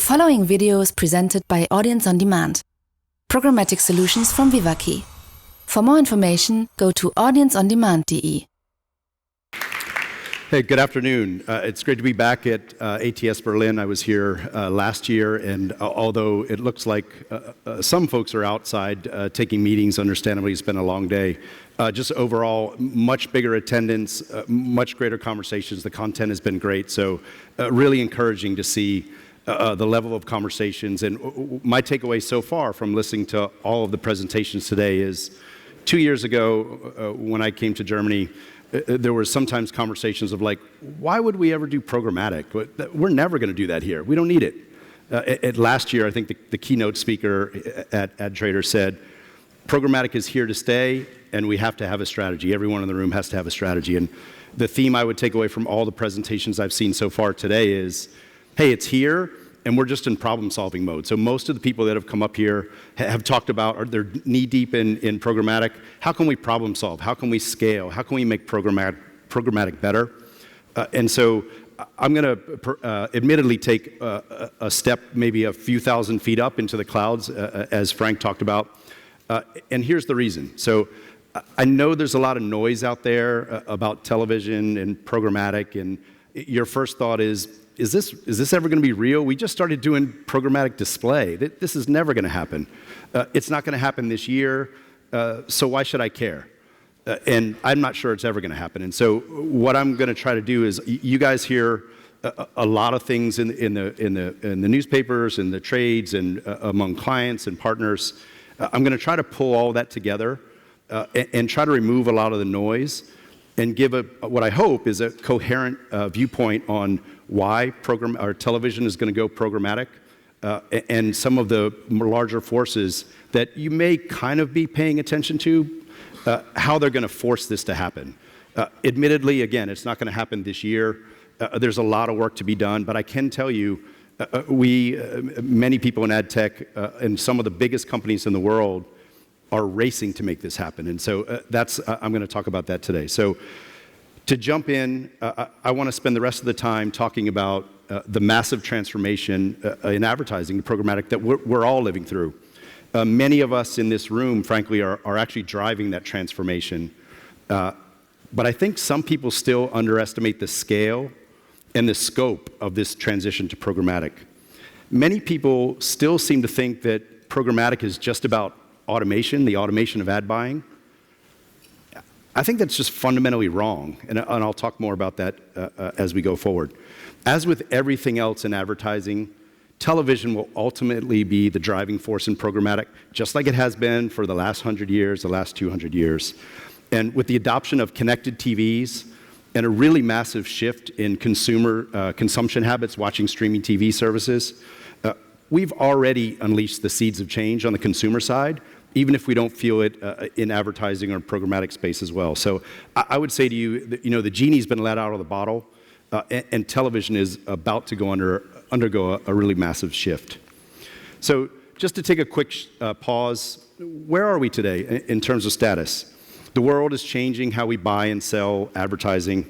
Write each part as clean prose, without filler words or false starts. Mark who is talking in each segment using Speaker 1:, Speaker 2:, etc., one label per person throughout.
Speaker 1: The following video is presented by Audience on Demand, programmatic solutions from Vivaki. For more information, go to audienceondemand.de.
Speaker 2: Hey, good afternoon. It's great to be back at ATS Berlin. I was here last year, and although it looks like some folks are outside taking meetings, understandably it's been a long day, just overall, much bigger attendance, much greater conversations. The content has been great, so really encouraging to see the level of conversations. And my takeaway so far from listening to all of the presentations today is 2 years ago when I came to Germany, there were sometimes conversations of like, why would we ever do programmatic? We're never going to do that here. We don't need it. Last year, I think the keynote speaker at Adtrader said, programmatic is here to stay, and we have to have a strategy. Everyone in the room has to have a strategy. And the theme I would take away from all the presentations I've seen so far today is, hey, it's here, and we're just in problem-solving mode. So most of the people that have come up here have talked about, they're knee-deep in programmatic. How can we problem-solve? How can we scale? How can we make programmatic better? And so I'm going to admittedly take a step maybe a few thousand feet up into the clouds, as Frank talked about. And here's the reason. So I know there's a lot of noise out there about television and programmatic, and your first thought is this ever going to be real? We just started doing programmatic display. This is never going to happen. It's not going to happen this year, so why should I care? And I'm not sure it's ever going to happen. And so what I'm going to try to do is, you guys hear a lot of things in the newspapers, in the trades, and among clients and partners. I'm going to try to pull all that together and try to remove a lot of the noise and give what I hope is a coherent viewpoint on why television is going to go programmatic and some of the larger forces that you may kind of be paying attention to, how they're going to force this to happen. Admittedly, again, it's not going to happen this year. There's a lot of work to be done, but I can tell you, many people in ad tech and some of the biggest companies in the world are racing to make this happen. And so I'm going to talk about that today. So to jump in, I want to spend the rest of the time talking about the massive transformation in advertising, programmatic, that we're all living through. Many of us in this room, frankly, are actually driving that transformation. But I think some people still underestimate the scale and the scope of this transition to programmatic. Many people still seem to think that programmatic is just about automation, the automation of ad buying. I think that's just fundamentally wrong, and I'll talk more about that as we go forward. As with everything else in advertising, television will ultimately be the driving force in programmatic, just like it has been for the last 100 years, the last 200 years. And with the adoption of connected TVs and a really massive shift in consumer consumption habits, watching streaming TV services, we've already unleashed the seeds of change on the consumer side, even if we don't feel it in advertising or programmatic space as well. So I would say to you, that, the genie's been let out of the bottle, and television is about to undergo a really massive shift. So just to take a quick pause, where are we today in terms of status? The world is changing how we buy and sell advertising,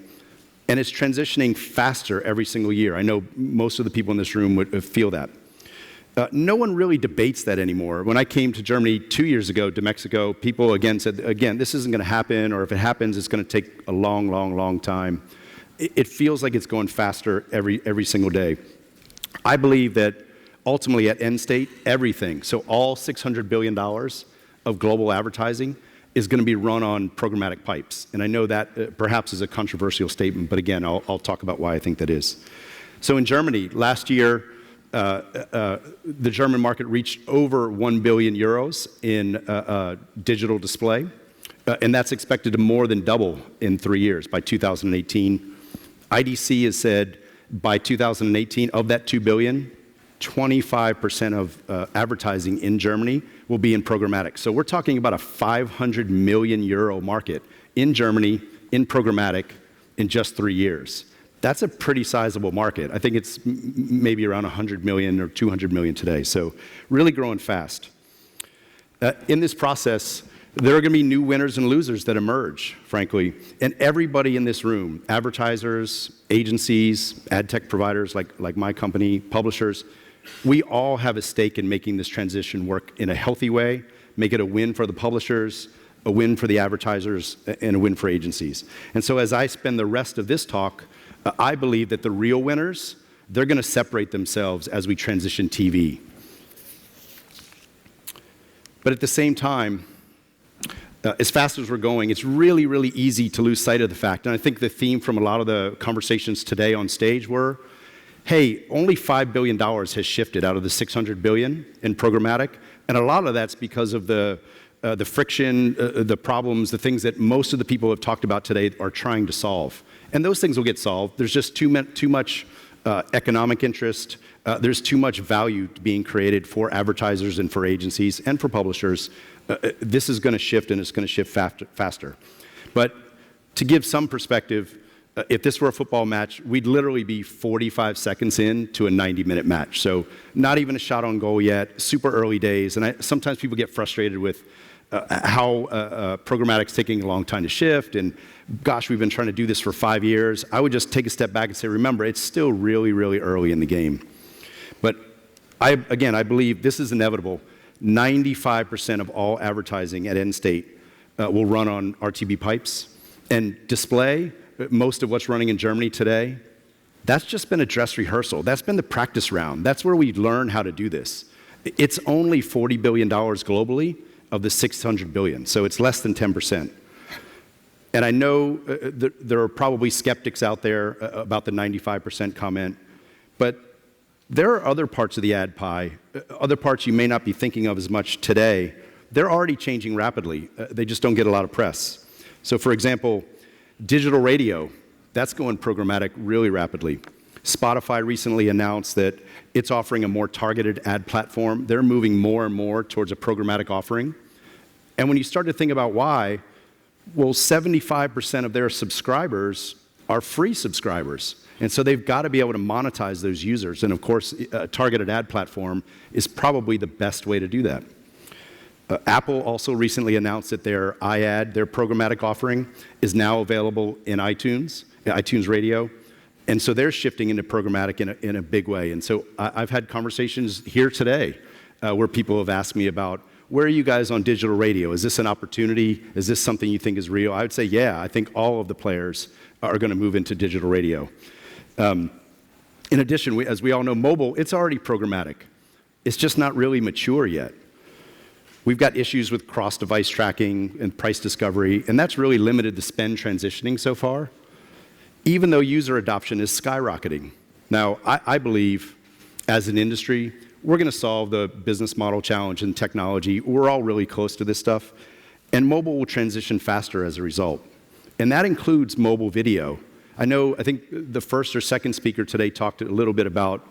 Speaker 2: and it's transitioning faster every single year. I know most of the people in this room would feel that. No one really debates that anymore. When I came to Germany 2 years ago, to Mexico, people again said, this isn't going to happen, or if it happens, it's going to take a long, long, long time. It feels like it's going faster every single day. I believe that ultimately at end state, everything, so all $600 billion of global advertising is going to be run on programmatic pipes. And I know that perhaps is a controversial statement, but again, I'll talk about why I think that is. So in Germany, last year, the German market reached over 1 billion euros in digital display, and that's expected to more than double in 3 years by 2018. IDC has said by 2018, of that 2 billion, 25% of advertising in Germany will be in programmatic. So we're talking about a 500 million euro market in Germany in programmatic in just 3 years. That's a pretty sizable market. I think it's maybe around 100 million or 200 million today, so really growing fast. In this process, there are going to be new winners and losers that emerge, frankly, and everybody in this room, advertisers, agencies, ad tech providers like my company, publishers, We all have a stake in making this transition work in a healthy way, make it a win for the publishers, a win for the advertisers, and a win for agencies. And so as I spend the rest of this talk, I believe that the real winners, they're going to separate themselves as we transition TV. But at the same time, as fast as we're going, it's really, really easy to lose sight of the fact, and I think the theme from a lot of the conversations today on stage were, hey, only $5 billion has shifted out of the $600 billion in programmatic, and a lot of that's because of the friction, the problems, the things that most of the people have talked about today are trying to solve. And those things will get solved. There's just too much economic interest. There's too much value being created for advertisers and for agencies and for publishers. This is going to shift, and it's going to shift faster. But to give some perspective, if this were a football match, we'd literally be 45 seconds into a 90-minute match. So not even a shot on goal yet, super early days. And sometimes people get frustrated with how programmatic's taking a long time to shift, and gosh, we've been trying to do this for 5 years. I would just take a step back and say, remember, it's still really, really early in the game. But I believe this is inevitable. 95% of all advertising at end state will run on RTB pipes. And display, most of what's running in Germany today, that's just been a dress rehearsal. That's been the practice round. That's where we learn how to do this. It's only $40 billion globally of the $600 billion, so it's less than 10%. And I know there are probably skeptics out there about the 95% comment, but there are other parts of the ad pie, other parts you may not be thinking of as much today. They're already changing rapidly. They just don't get a lot of press. So for example, digital radio, that's going programmatic really rapidly. Spotify recently announced that it's offering a more targeted ad platform. They're moving more and more towards a programmatic offering. And when you start to think about why, well, 75% of their subscribers are free subscribers. And so they've got to be able to monetize those users. And of course, a targeted ad platform is probably the best way to do that. Apple also recently announced that their iAd, their programmatic offering, is now available in iTunes Radio. And so they're shifting into programmatic in a big way. And so I've had conversations here today where people have asked me about, where are you guys on digital radio? Is this an opportunity? Is this something you think is real? I would say, yeah, I think all of the players are going to move into digital radio. In addition, as we all know, mobile, it's already programmatic. It's just not really mature yet. We've got issues with cross-device tracking and price discovery, and that's really limited the spend transitioning so far, even though user adoption is skyrocketing. Now, I believe, as an industry, we're going to solve the business model challenge in technology. We're all really close to this stuff, and mobile will transition faster as a result. And that includes mobile video. I think the first or second speaker today talked a little bit about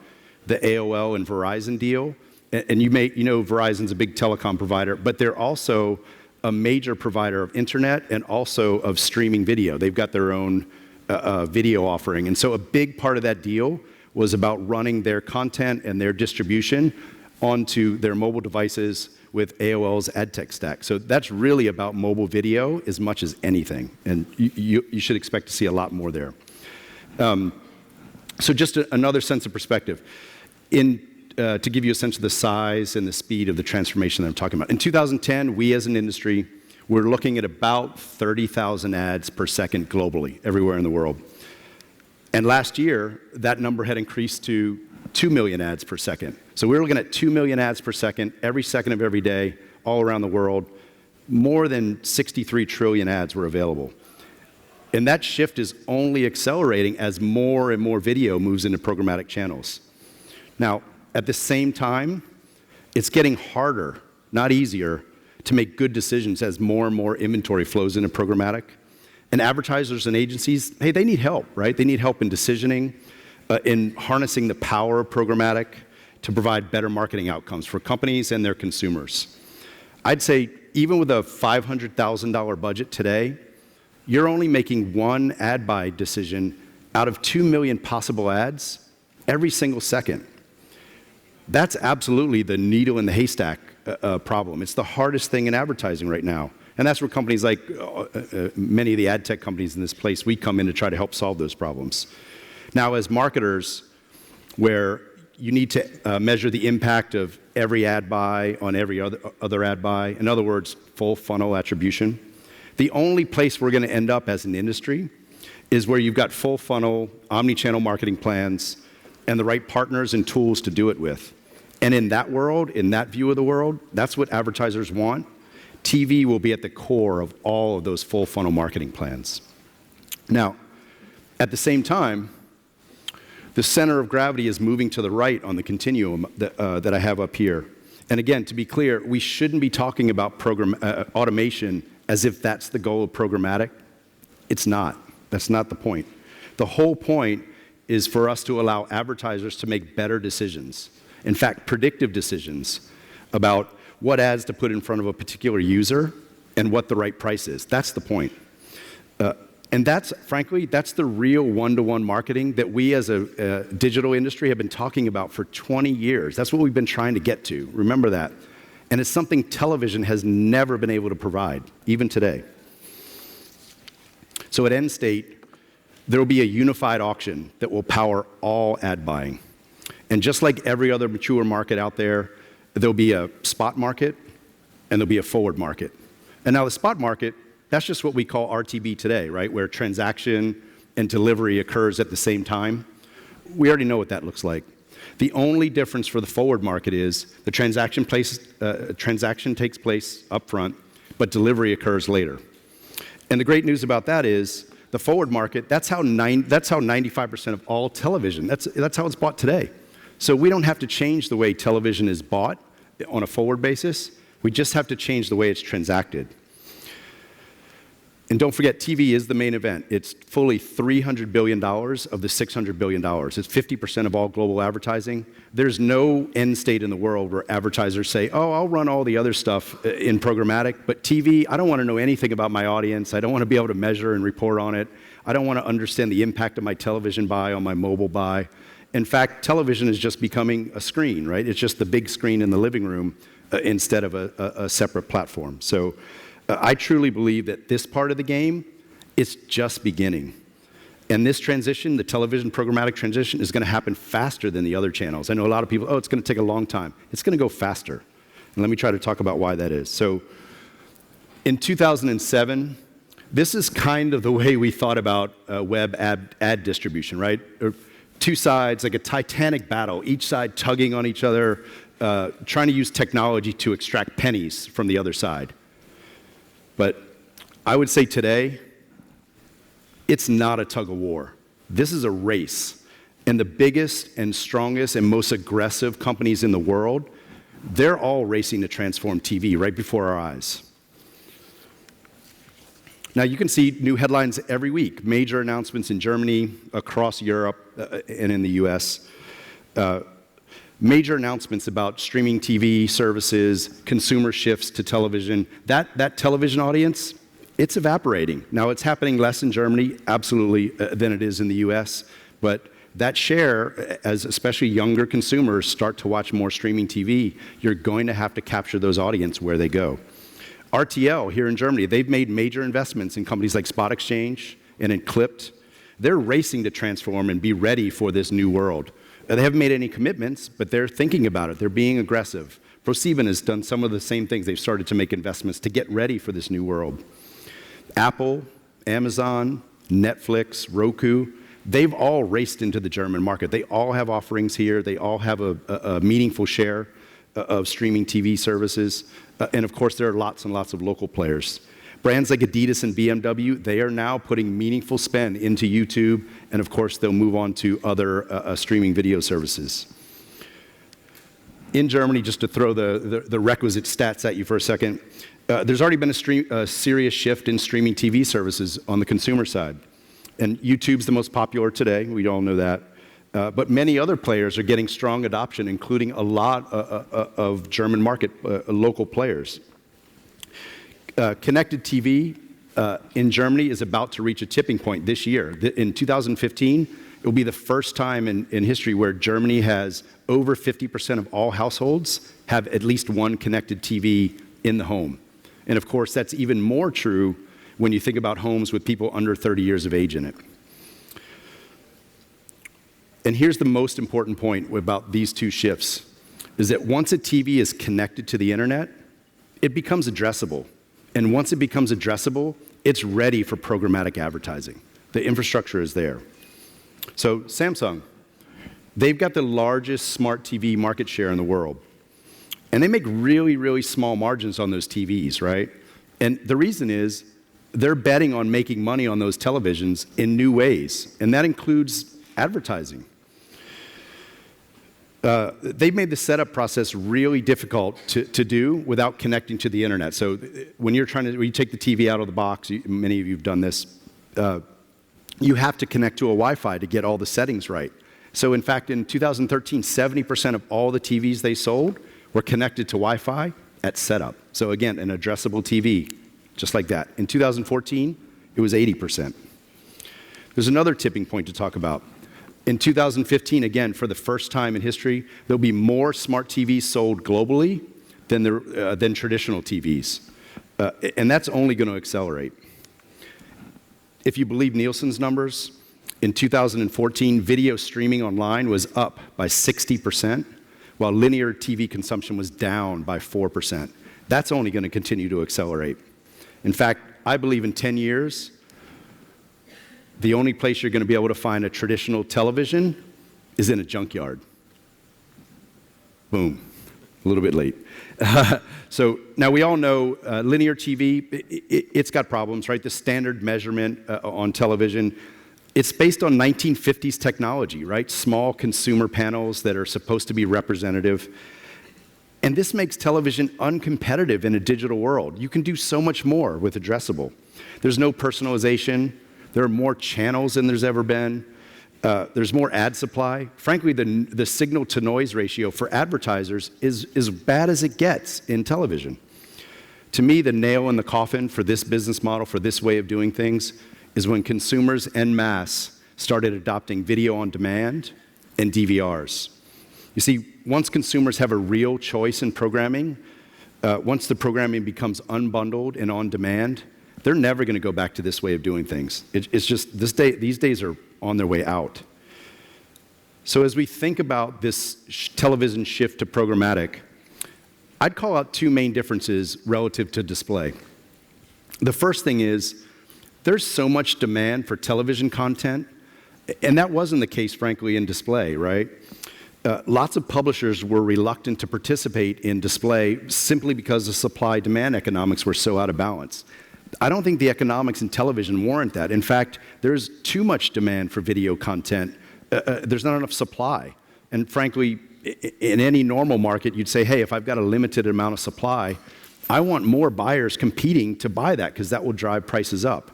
Speaker 2: the Aol and Verizon deal. And you know Verizon's a big telecom provider, but they're also a major provider of internet and also of streaming video. They've got their own video offering. And so a big part of that deal was about running their content and their distribution onto their mobile devices with AOL's ad tech stack. So that's really about mobile video as much as anything. And you should expect to see a lot more there. So just another sense of perspective. To give you a sense of the size and the speed of the transformation that I'm talking about. In 2010, we as an industry were looking at about 30,000 ads per second globally, everywhere in the world. And last year, that number had increased to 2 million ads per second. So we were looking at 2 million ads per second, every second of every day, all around the world. More than 63 trillion ads were available. And that shift is only accelerating as more and more video moves into programmatic channels. Now, at the same time, it's getting harder, not easier, to make good decisions as more and more inventory flows into programmatic. And advertisers and agencies, hey, they need help, right? They need help in decisioning, in harnessing the power of programmatic to provide better marketing outcomes for companies and their consumers. I'd say even with a $500,000 budget today, you're only making one ad buy decision out of 2 million possible ads every single second. That's absolutely the needle in the haystack problem. It's the hardest thing in advertising right now. And that's where companies like many of the ad tech companies in this place, we come in to try to help solve those problems. Now, as marketers, where you need to measure the impact of every ad buy on every other ad buy. In other words, full funnel attribution. The only place we're going to end up as an industry is where you've got full funnel, omni-channel marketing plans, and the right partners and tools to do it with. And in that world, in that view of the world, that's what advertisers want. TV will be at the core of all of those full funnel marketing plans. Now, at the same time, the center of gravity is moving to the right on the continuum that I have up here. And again, to be clear, we shouldn't be talking about automation as if that's the goal of programmatic. It's not. That's not the point. The whole point is for us to allow advertisers to make better decisions. In fact, predictive decisions about what ads to put in front of a particular user and what the right price is. That's the point. And that's, frankly, that's the real one-to-one marketing that we as a digital industry have been talking about for 20 years. That's what we've been trying to get to. Remember that. And it's something television has never been able to provide, even today. So at end state, there will be a unified auction that will power all ad buying. And just like every other mature market out there, there'll be a spot market and there'll be a forward market. And now the spot market, that's just what we call RTB today, right? Where transaction and delivery occurs at the same time. We already know what that looks like. The only difference for the forward market is the transaction takes place up front, but delivery occurs later. And the great news about that is the forward market, that's how 95% of all television, that's how it's bought today. So we don't have to change the way television is bought on a forward basis. We just have to change the way it's transacted. And don't forget, TV is the main event. It's fully $300 billion of the $600 billion. It's 50% of all global advertising. There's no end state in the world where advertisers say, oh, I'll run all the other stuff in programmatic, but TV, I don't want to know anything about my audience. I don't want to be able to measure and report on it. I don't want to understand the impact of my television buy on my mobile buy. In fact, television is just becoming a screen, right? It's just the big screen in the living room instead of a separate platform. So I truly believe that this part of the game is just beginning. And this transition, the television programmatic transition, is going to happen faster than the other channels. I know a lot of people, oh, it's going to take a long time. It's going to go faster. And let me try to talk about why that is. So in 2007, this is kind of the way we thought about web ad distribution, right? Two sides, like a titanic battle, each side tugging on each other, trying to use technology to extract pennies from the other side. But I would say today, it's not a tug of war. This is a race. And the biggest and strongest and most aggressive companies in the world, they're all racing to transform TV right before our eyes. Now, you can see new headlines every week, major announcements in Germany, across Europe, and in the US. Major announcements about streaming TV services, consumer shifts to television. That television audience, it's evaporating. Now, it's happening less in Germany, absolutely, than it is in the US, but that share, as especially younger consumers start to watch more streaming TV, you're going to have to capture those audience where they go. RTL here in Germany, they've made major investments in companies like Spot Exchange and in Clipped. They're racing to transform and be ready for this new world. They haven't made any commitments, but they're thinking about it. They're being aggressive. ProSieben has done some of the same things. They've started to make investments to get ready for this new world. Apple, Amazon, Netflix, Roku, they've all raced into the German market. They all have offerings here. They all have a meaningful share of streaming TV services. And of course, there are lots and lots of local players. Brands like Adidas and BMW, they are now putting meaningful spend into YouTube, and of course, they'll move on to other streaming video services. In Germany, just to throw the requisite stats at you for a second, there's already been a serious shift in streaming TV services on the consumer side. And YouTube's the most popular today, we all know that. But many other players are getting strong adoption, including a lot of German market local players. Connected TV in Germany is about to reach a tipping point this year. In 2015, it will be the first time in history where Germany has over 50% of all households have at least one connected TV in the home. And of course, that's even more true when you think about homes with people under 30 years of age in it. And here's the most important point about these two shifts, is that once a TV is connected to the internet, it becomes addressable. And once it becomes addressable, it's ready for programmatic advertising. The infrastructure is there. So Samsung, they've got the largest smart TV market share in the world. And they make really, really small margins on those TVs, right? And the reason is they're betting on making money on those televisions in new ways, and that includes advertising. They've made the setup process really difficult to do without connecting to the internet. So when you take the TV out of the box, many of you have done this, you have to connect to a Wi-Fi to get all the settings right. So in fact, in 2013, 70% of all the TVs they sold were connected to Wi-Fi at setup. So again, an addressable TV, just like that. In 2014, it was 80%. There's another tipping point to talk about. In 2015, again, for the first time in history, there'll be more smart TVs sold globally than traditional TVs. And that's only going to accelerate. If you believe Nielsen's numbers, in 2014, video streaming online was up by 60%, while linear TV consumption was down by 4%. That's only going to continue to accelerate. In fact, I believe in 10 years, the only place you're going to be able to find a traditional television is in a junkyard. Boom. A little bit late. So now we all know linear TV, it's got problems, right? The standard measurement on television, it's based on 1950s technology, right? Small consumer panels that are supposed to be representative. And this makes television uncompetitive in a digital world. You can do so much more with addressable. There's no personalization. There are more channels than there's ever been. There's more ad supply. Frankly, the signal-to-noise ratio for advertisers is as bad as it gets in television. To me, the nail in the coffin for this business model, for this way of doing things, is when consumers en masse started adopting video on demand and DVRs. You see, once consumers have a real choice in programming, once the programming becomes unbundled and on demand, they're never going to go back to this way of doing things. It's just these days are on their way out. So as we think about this television shift to programmatic, I'd call out two main differences relative to display. The first thing is there's so much demand for television content, and that wasn't the case, frankly, in display, right? Lots of publishers were reluctant to participate in display simply because the supply-demand economics were so out of balance. I don't think the economics in television warrant that. In fact, there's too much demand for video content. There's not enough supply. And frankly, in any normal market, you'd say, hey, if I've got a limited amount of supply, I want more buyers competing to buy that because that will drive prices up.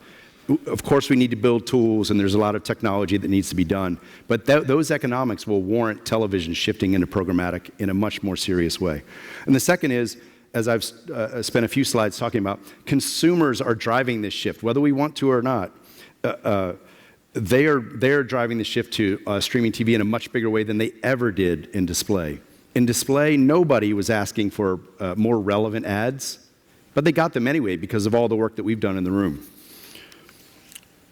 Speaker 2: Of course, we need to build tools, and there's a lot of technology that needs to be done. But those economics will warrant television shifting into programmatic in a much more serious way. And the second is, as I've spent a few slides talking about, consumers are driving this shift, whether we want to or not. They're driving the shift to streaming TV in a much bigger way than they ever did in display. In display, nobody was asking for more relevant ads, but they got them anyway because of all the work that we've done in the room.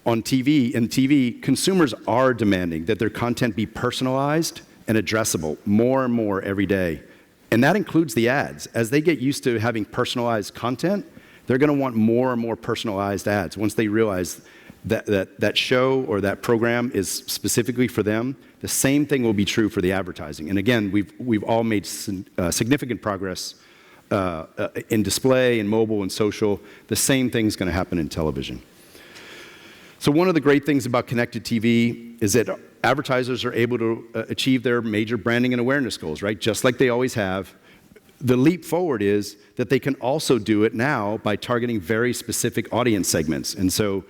Speaker 2: In TV, consumers are demanding that their content be personalized and addressable more and more every day. And that includes the ads. As they get used to having personalized content, they're going to want more and more personalized ads. Once they realize that show or that program is specifically for them, the same thing will be true for the advertising. And again, we've all made significant progress in display and mobile and social. The same thing is going to happen in television. So one of the great things about connected TV is that advertisers are able to achieve their major branding and awareness goals, right? Just like they always have. The leap forward is that they can also do it now by targeting very specific audience segments. And so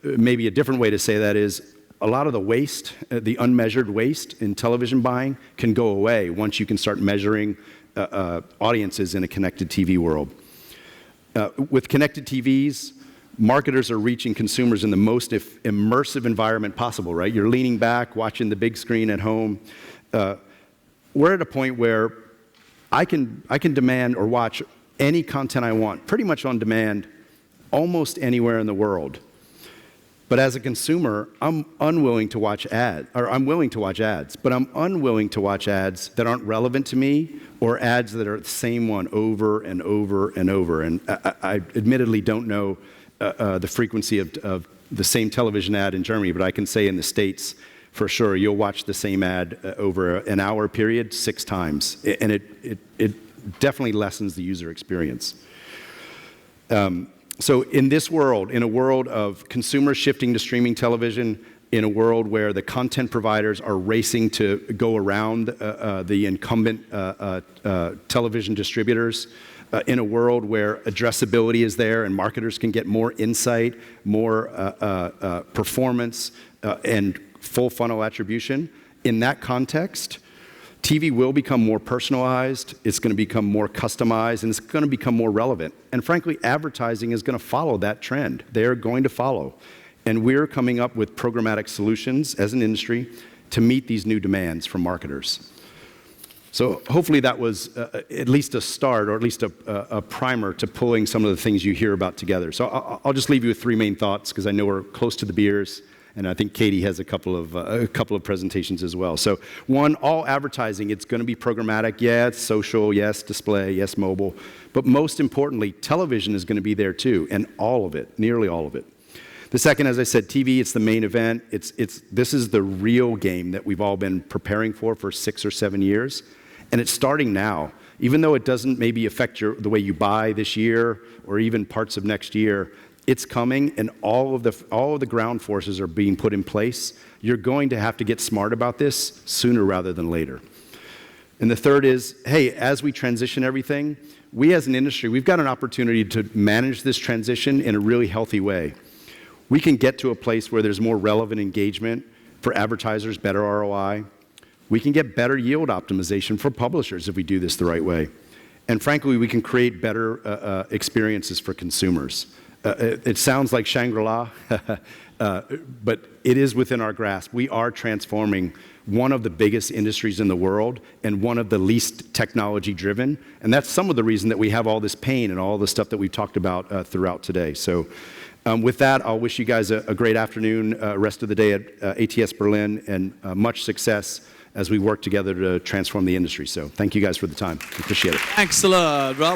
Speaker 2: maybe a different way to say that is a lot of the waste, the unmeasured waste in television buying can go away once you can start measuring audiences in a connected TV world. With connected TVs, marketers are reaching consumers in the most immersive environment possible, right? You're leaning back, watching the big screen at home. We're at a point where I can demand or watch any content I want, pretty much on demand, almost anywhere in the world. But as a consumer, I'm unwilling to watch ads, or I'm willing to watch ads, but I'm unwilling to watch ads that aren't relevant to me or ads that are the same one over and over and over. And I admittedly don't know the frequency of the same television ad in Germany, but I can say in the States, for sure, you'll watch the same ad over an hour period 6 times. And it definitely lessens the user experience. So in this world, in a world of consumers shifting to streaming television, in a world where the content providers are racing to go around the incumbent television distributors, in a world where addressability is there and marketers can get more insight, more performance, and full funnel attribution, in that context, TV will become more personalized, it's going to become more customized, and it's going to become more relevant. And frankly, advertising is going to follow that trend. They're going to follow. And we're coming up with programmatic solutions as an industry to meet these new demands from marketers. So hopefully that was at least a start, or at least a primer to pulling some of the things you hear about together. So I'll just leave you with 3 main thoughts, because I know we're close to the beers. And I think Katie has a couple of presentations as well. So 1, all advertising, it's going to be programmatic. Yeah, it's social. Yes, display. Yes, mobile. But most importantly, television is going to be there too, and all of it, nearly all of it. The second, as I said, TV, it's the main event. This is the real game that we've all been preparing for 6 or 7 years. And it's starting now. Even though it doesn't maybe affect the way you buy this year or even parts of next year, it's coming, and all of the ground forces are being put in place. You're going to have to get smart about this sooner rather than later. And the third is, hey, as we transition everything, we as an industry, we've got an opportunity to manage this transition in a really healthy way. We can get to a place where there's more relevant engagement for advertisers, better ROI. We can get better yield optimization for publishers if we do this the right way. And frankly, we can create better experiences for consumers. It sounds like Shangri-La, but it is within our grasp. We are transforming one of the biggest industries in the world and one of the least technology-driven. And that's some of the reason that we have all this pain and all the stuff that we've talked about throughout today. So with that, I'll wish you guys a great afternoon, rest of the day at ATS Berlin, and much success as we work together to transform the industry. So thank you guys for the time. Appreciate it.
Speaker 3: Thanks a lot, Rob.